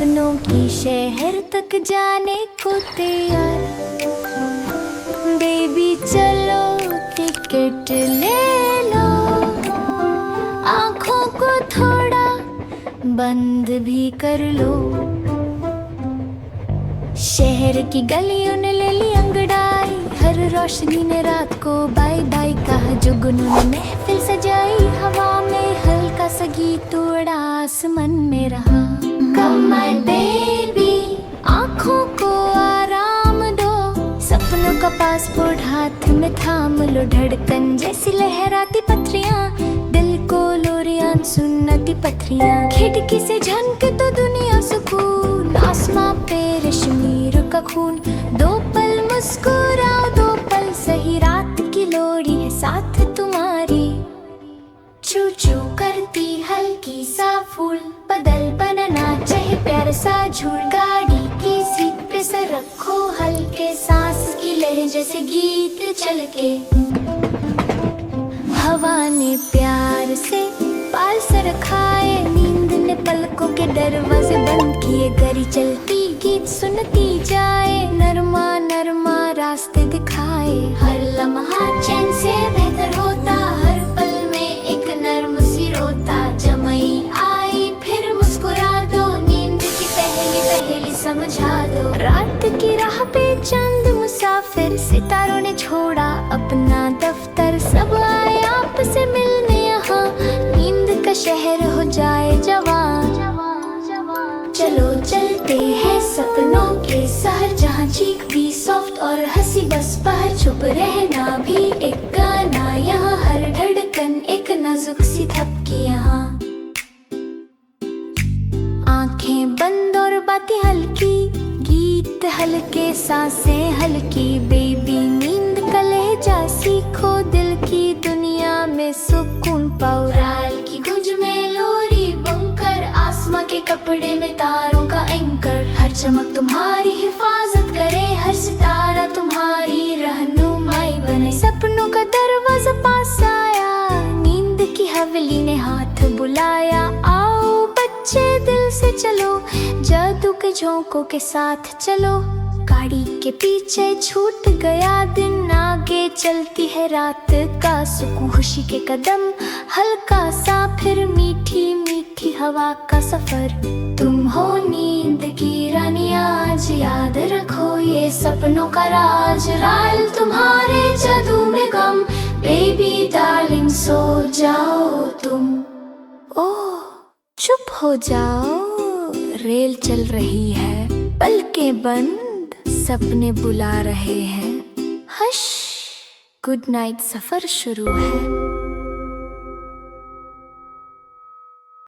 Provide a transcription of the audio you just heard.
सपनों की शहर तक जाने को तैयार। बेबी चलो टिकट ले लो, आँखों को थोड़ा बंद भी कर लो। शहर की गलियों ने ले ली अंगड़ाई, हर रोशनी ने रात को बाय बाय कहा। जुगनू ने महफिल सजाई, हवा में हल्का सा गीत उड़ा, आसमान में रहा। Come my baby, आँखों को आराम दो, सपनों का पासपोर्ट हाथ में थाम लो। धड़कन जैसी लहराती पत्रियाँ, दिल को लोरियां सुनाती पत्रियाँ। खिड़की से झनके तो दुनिया सुकून, आसमां पे कश्मीर का खून। दो पल मुस्कुराओ, दो पल सही, रात की लोरी है साथ तुम्हारी। चू चू करती हल्की सा फूल, बदल बनना चाहे प्यार सा झूल। गाड़ी की सीट पे सर रखो, हल्के सांस की लहर जैसे गीत चल के। हवा ने प्यार से बाल सरखाए, नींद ने पलकों के दरवाजे बंद किए। गली चलती गीत सुनती जाए, नरमा नरमा रास्ते दिखाए। हर लम्हा चैन से बेहतर होता, हर पल में एक नर्म सी रोता। जमई आई फिर मुस्कुरा दो, नींद की पहली पहली समझा दो। रात की राह पे चंद मुसाफिर, सितारों ने छोड़ा अपना दफ्तर। सब आए आपसे मिलने यहाँ, नींद का शहर हो जाए जवान। चलो चलते हैं सपनों के शहर, जहाँ चीख भी सॉफ्ट और हंसी बस बाहर। छुप रहना भी एक गाना यहाँ, हर धड़कन एक नाजुक सी थपकी यहाँ। आंखें बंद और बातें हल्की, गीत हल्के सांसें हल्की। बेबी नींद का लहजा सीखो, दिल की दुनिया में सुकून पाओ। राल की गूंज में लोरी बंकर, आसमां के कपड़े में तारों का एंकर। हर चमक तुम्हारी हिफाजत करे, हर सितारा तुम्हारी रहनुमाई बने। सपनों का दरवाजा पास आया, नींद की हवेली ने हाथ बुलाया। आओ बच्चे दिल से चलो, जादू के झोंकों के साथ चलो। गाड़ी के पीछे छूट गया दिन, आगे चलती है रात का सुकून। खुशी के कदम हल्का सा, फिर मीठी मीठी हवा का सफर। तुम हो नींद की रानी, आज याद रखो ये सपनों का राज। राल तुम्हारे जादू में गम, बेबी डार्लिंग सो जाओ तुम। ओह चुप हो जाओ, रेल चल रही है, पलकें बंद, सपने बुला रहे हैं। हश, गुड नाइट, सफर शुरू है।